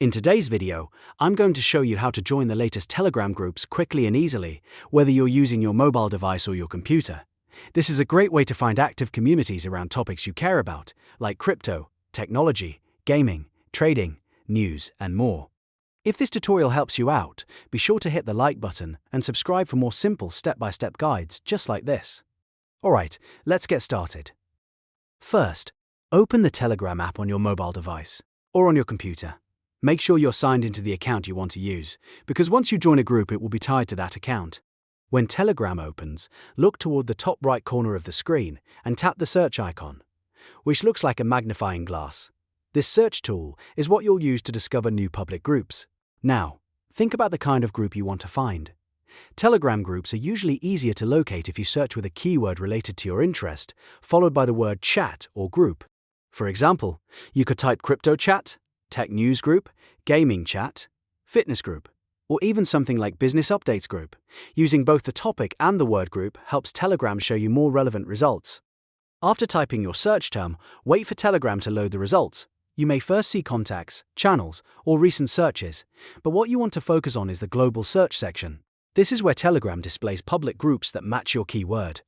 In today's video, I'm going to show you how to join the latest Telegram groups quickly and easily, whether you're using your mobile device or your computer. This is a great way to find active communities around topics you care about, like crypto, technology, gaming, trading, news, and more. If this tutorial helps you out, be sure to hit the like button and subscribe for more simple step-by-step guides just like this. Alright, let's get started. First, open the Telegram app on your mobile device or on your computer. Make sure you're signed into the account you want to use, because once you join a group it will be tied to that account. When Telegram opens, look toward the top right corner of the screen and tap the search icon, which looks like a magnifying glass. This search tool is what you'll use to discover new public groups. Now, think about the kind of group you want to find. Telegram groups are usually easier to locate if you search with a keyword related to your interest, followed by the word chat or group. For example, you could type crypto chat, tech news group, gaming chat, fitness group, or even something like business updates group. Using both the topic and the word group helps Telegram show you more relevant results. After typing your search term, wait for Telegram to load the results. You may first see contacts, channels, or recent searches, but what you want to focus on is the global search section. This is where Telegram displays public groups that match your keyword.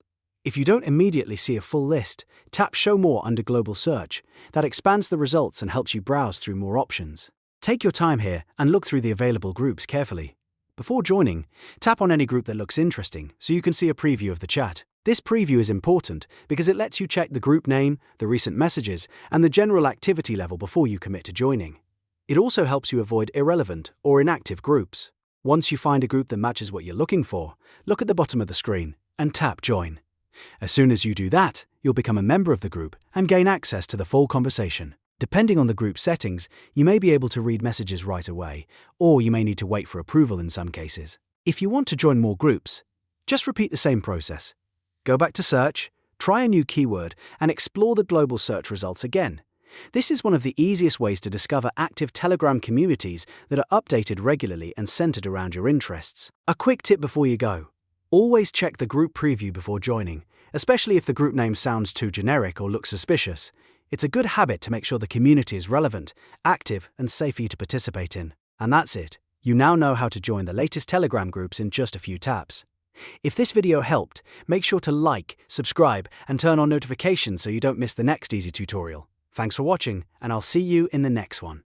If you don't immediately see a full list, tap Show More under Global Search. That expands the results and helps you browse through more options. Take your time here and look through the available groups carefully. Before joining, tap on any group that looks interesting so you can see a preview of the chat. This preview is important because it lets you check the group name, the recent messages, and the general activity level before you commit to joining. It also helps you avoid irrelevant or inactive groups. Once you find a group that matches what you're looking for, look at the bottom of the screen and tap Join. As soon as you do that, you'll become a member of the group and gain access to the full conversation. Depending on the group settings, you may be able to read messages right away, or you may need to wait for approval in some cases. If you want to join more groups, just repeat the same process. Go back to search, try a new keyword, and explore the global search results again. This is one of the easiest ways to discover active Telegram communities that are updated regularly and centered around your interests. A quick tip before you go. Always check the group preview before joining, especially if the group name sounds too generic or looks suspicious. It's a good habit to make sure the community is relevant, active, and safe for you to participate in. And that's it. You now know how to join the latest Telegram groups in just a few taps. If this video helped, make sure to like, subscribe, and turn on notifications so you don't miss the next easy tutorial. Thanks for watching, and I'll see you in the next one.